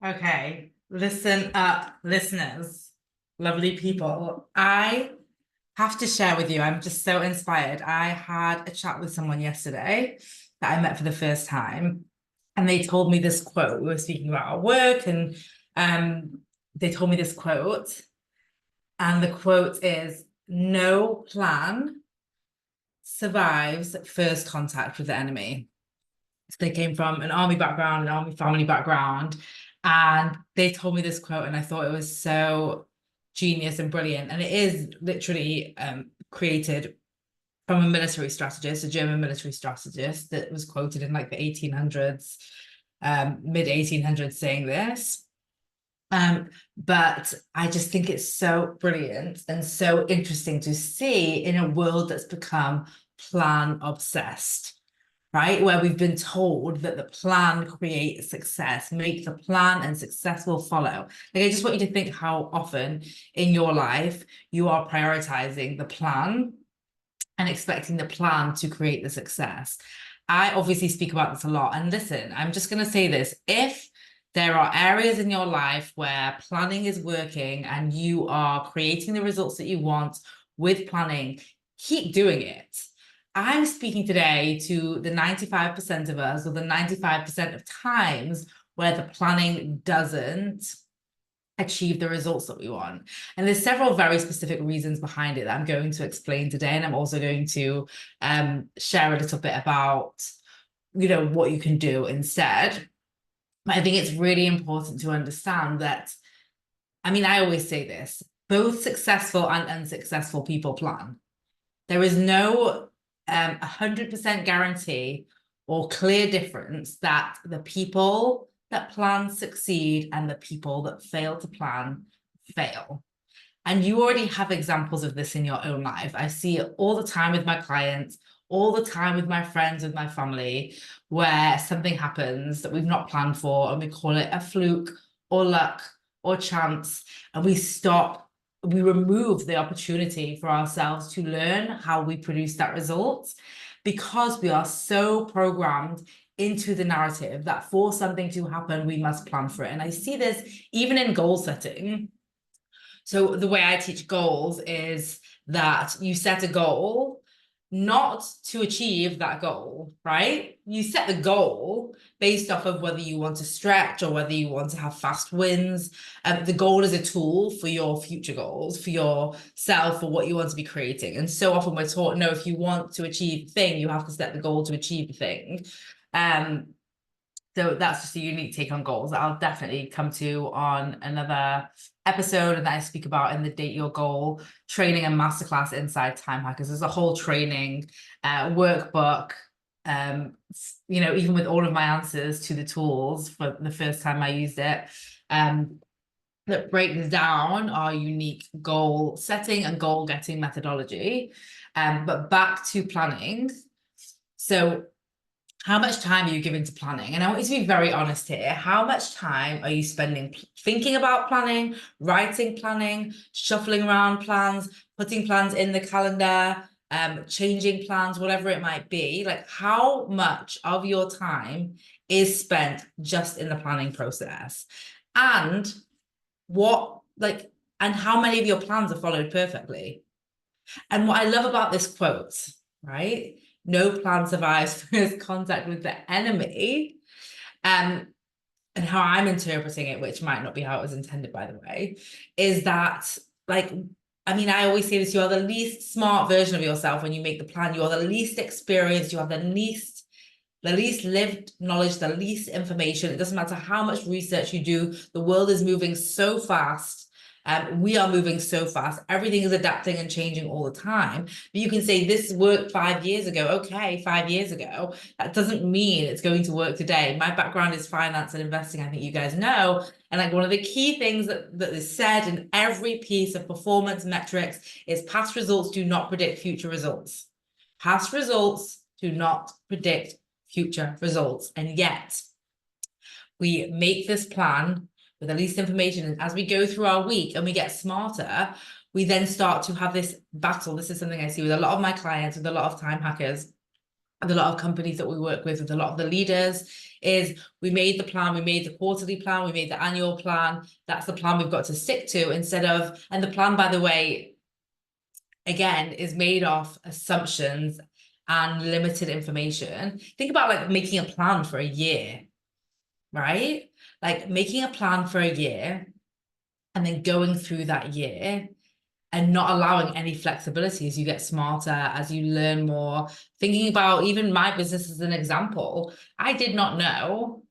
Okay, listen up, listeners, lovely people. I have to share with you, I'm just so inspired. I had a chat with someone yesterday that I met for the first time, and they told me this quote. We were speaking about our work, and um, they told me this quote, and the quote is, "No plan survives first contact with the enemy." So they came from an army background, an army family background, and they told me this quote, and I thought it was so genius and brilliant. And it is literally created from a military strategist, a German military strategist that was quoted in like the 1800s, mid 1800s, saying this. But I just think it's so brilliant and so interesting to see in a world that's become plan obsessed, right? Where we've been told that the plan creates success, make the plan and success will follow. Like, I just want you to think how often in your life you are prioritizing the plan and expecting the plan to create the success. I obviously speak about this a lot. And listen, I'm just going to say this. If there are areas in your life where planning is working and you are creating the results that you want with planning, keep doing it. I'm speaking today to the 95% of us, or the 95% of times where the planning doesn't achieve the results that we want. And there's several very specific reasons behind it that I'm going to explain today. And I'm also going to share a little bit about, what you can do instead. But I think it's really important to understand that, I always say this, both successful and unsuccessful people plan. There is no 100% guarantee or clear difference that the people that plan succeed and the people that fail to plan fail. And you already have examples of this in your own life. I see it all the time with my clients, all the time with my friends, with my family, where something happens that we've not planned for, and we call it a fluke or luck or chance, and we remove the opportunity for ourselves to learn how we produce that result, because we are so programmed into the narrative that for something to happen, we must plan for it. And I see this even in goal setting. So the way I teach goals is that you set a goal not to achieve that goal, right? You set the goal based off of whether you want to stretch or whether you want to have fast wins. The goal is a tool for your future goals, for yourself, for what you want to be creating. And so often we're taught, no, if you want to achieve the thing, you have to set the goal to achieve the thing. So that's just a unique take on goals that I'll definitely come to on another episode, and that I speak about in the Date Your Goal training and masterclass inside Time Hackers. There's a whole training workbook, even with all of my answers to the tools for the first time I used it, that breaks down our unique goal setting and goal getting methodology. But back to planning. So how much time are you giving to planning? And I want you to be very honest here. How much time are you spending thinking about planning, writing planning, shuffling around plans, putting plans in the calendar, changing plans, whatever it might be? Like, how much of your time is spent just in the planning process? And and how many of your plans are followed perfectly? And what I love about this quote, right? No plan survives first contact with the enemy. And how I'm interpreting it, which might not be how it was intended, by the way, is that, I always say this, you are the least smart version of yourself when you make the plan. You are the least experienced, you have the least lived knowledge, the least information. It doesn't matter how much research you do. The world is moving so fast. We are moving so fast. Everything is adapting and changing all the time. But you can say this worked 5 years ago. Okay, 5 years ago. That doesn't mean it's going to work today. My background is finance and investing. I think you guys know. And one of the key things that is said in every piece of performance metrics is past results do not predict future results. Past results do not predict future results. And yet we make this plan with the least information. And as we go through our week and we get smarter, we then start to have this battle. This is something I see with a lot of my clients, with a lot of time hackers, a lot of companies that we work with a lot of the leaders, is we made the plan, we made the quarterly plan, we made the annual plan. That's the plan we've got to stick to, instead of, and the plan, by the way, again, is made of assumptions and limited information. Think about like making a plan for a year, right? Like making a plan for a year and then going through that year and not allowing any flexibility as you get smarter, as you learn more. Thinking about even my business as an example, I did not know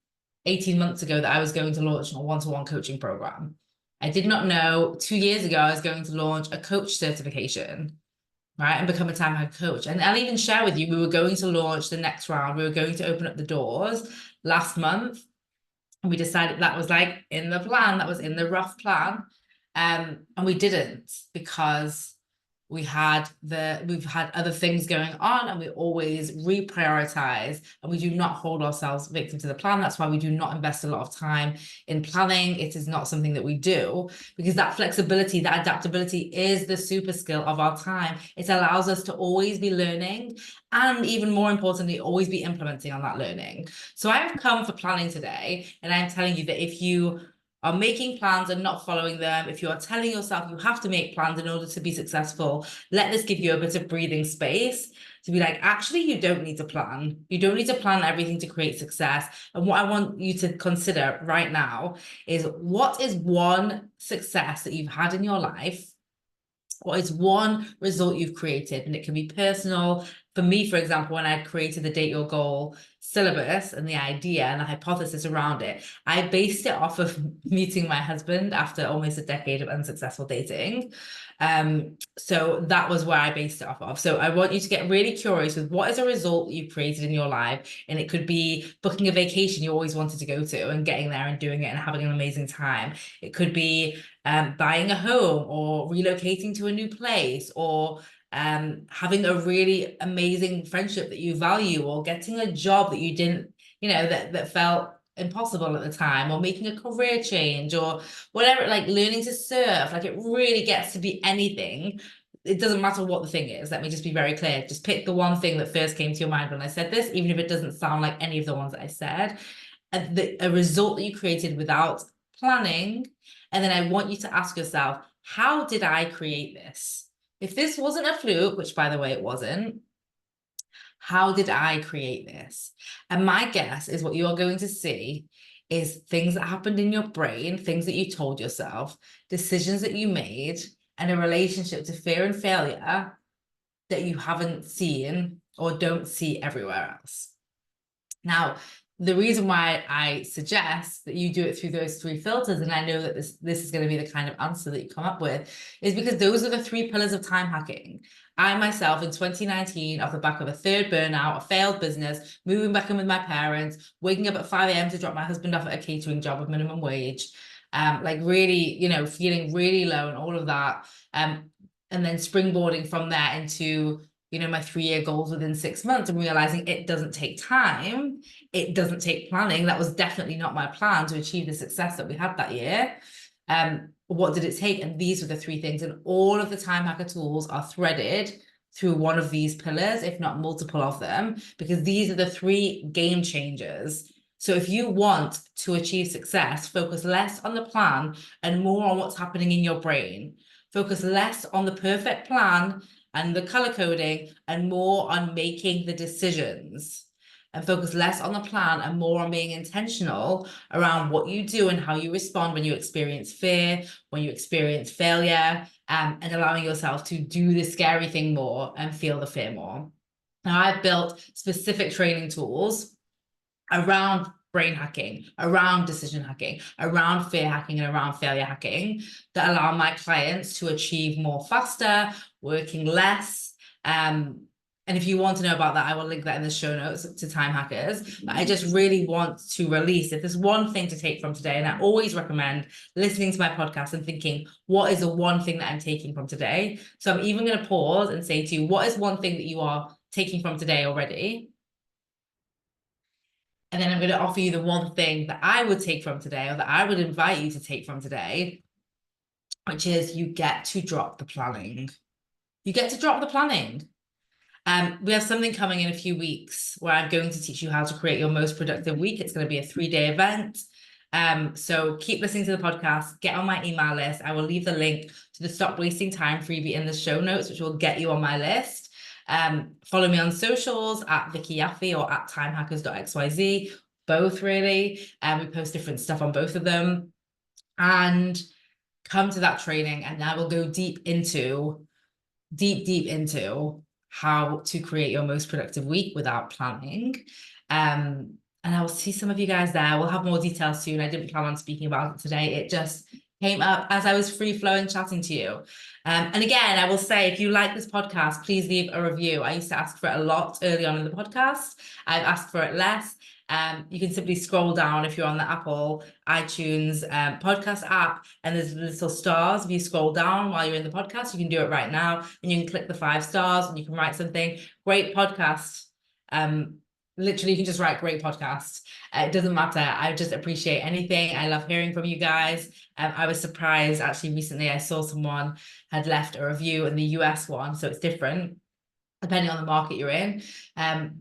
18 months ago that I was going to launch a one-to-one coaching program. I did not know 2 years ago I was going to launch a coach certification, right, and become a Time Hacker coach. And I'll even share with you, we were going to launch the next round. We were going to open up the doors last month. And we decided that was like in the plan, that was in the rough plan. And we didn't, because we've had other things going on, and we always reprioritize, and we do not hold ourselves victim to the plan. That's why we do not invest a lot of time in planning. It is not something that we do, because that flexibility, that adaptability is the super skill of our time. It allows us to always be learning, and even more importantly, always be implementing on that learning. So I've come for planning today, and I'm telling you that if you are making plans and not following them, if you are telling yourself you have to make plans in order to be successful, let this give you a bit of breathing space to be like, actually, you don't need to plan. You don't need to plan everything to create success. And what I want you to consider right now is, what is one success that you've had in your life? What is one result you've created? And it can be personal. For me, for example, when I created the Date Your Goal syllabus and the idea and the hypothesis around it, I based it off of meeting my husband after almost a decade of unsuccessful dating. So that was where I based it off of. So I want you to get really curious with, what is a result you've created in your life? And it could be booking a vacation you always wanted to go to and getting there and doing it and having an amazing time. It could be buying a home, or relocating to a new place, or having a really amazing friendship that you value, or getting a job that you didn't, that felt impossible at the time, or making a career change, or whatever, like learning to surf. Like, it really gets to be anything. It doesn't matter what the thing is. Let me just be very clear. Just pick the one thing that first came to your mind when I said this, even if it doesn't sound like any of the ones that I said. A result that you created without planning. And then I want you to ask yourself, how did I create this? If this wasn't a fluke, which by the way, it wasn't, how did I create this? And my guess is what you're going to see is things that happened in your brain, things that you told yourself, decisions that you made, and a relationship to fear and failure that you haven't seen or don't see everywhere else. Now, the reason why I suggest that you do it through those 3 filters, and I know that this is going to be the kind of answer that you come up with, is because those are the 3 pillars of time hacking. I myself, in 2019, off the back of a 3rd burnout, a failed business, moving back in with my parents, waking up at 5 a.m. to drop my husband off at a catering job with minimum wage, like really, feeling really low and all of that, and then springboarding from there into my 3-year goals within 6 months, and realizing it doesn't take time, it doesn't take planning. That was definitely not my plan to achieve the success that we had that year. What did it take? And these were the 3 things, and all of the Time Hacker tools are threaded through one of these pillars, if not multiple of them, because these are the 3 game changers. So if you want to achieve success, focus less on the plan and more on what's happening in your brain. Focus less on the perfect plan and the color coding, and more on making the decisions. And focus less on the plan and more on being intentional around what you do and how you respond when you experience fear, when you experience failure, and allowing yourself to do the scary thing more and feel the fear more. Now, I've built specific training tools around brain hacking, around decision hacking, around fear hacking, and around failure hacking that allow my clients to achieve more faster, working less. And if you want to know about that, I will link that in the show notes to Time Hackers. But I just really want to release, if there's one thing to take from today, and I always recommend listening to my podcast and thinking, what is the one thing that I'm taking from today? So I'm even going to pause and say to you, what is one thing that you are taking from today already? And then I'm going to offer you the one thing that I would take from today, or that I would invite you to take from today, which is you get to drop the planning. You get to drop the planning. We have something coming in a few weeks where I'm going to teach you how to create your most productive week. It's going to be a 3-day event. So keep listening to the podcast, get on my email list. I will leave the link to the Stop Wasting Time freebie in the show notes, which will get you on my list. Follow me on socials at Vicky Yaffe or at timehackers.xyz, both really. We post different stuff on both of them. And come to that training, and I will go deep into how to create your most productive week without planning. And I will see some of you guys there. We'll have more details soon. I didn't plan on speaking about it today. It just came up as I was free flowing chatting to you. And again, I will say, if you like this podcast, please leave a review. I used to ask for it a lot early on in the podcast. I've asked for it less. You can simply scroll down if you're on the Apple iTunes podcast app, and there's little stars. If you scroll down while you're in the podcast, you can do it right now, and you can click the 5 stars and you can write something. Great podcast. Literally, you can just write great podcast. It doesn't matter. I just appreciate anything. I love hearing from you guys. I was surprised actually recently. I saw someone had left a review in the US one, so it's different depending on the market you're in,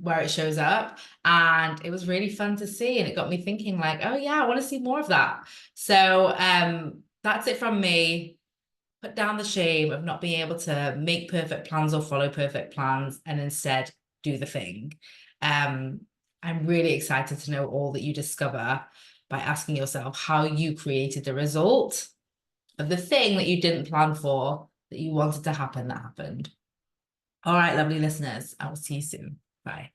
where it shows up. And it was really fun to see. And it got me thinking like, oh yeah, I want to see more of that. So that's it from me. Put down the shame of not being able to make perfect plans or follow perfect plans, and instead do the thing. I'm really excited to know all that you discover by asking yourself how you created the result of the thing that you didn't plan for, that you wanted to happen, that happened. All right, lovely listeners, I will see you soon. Bye.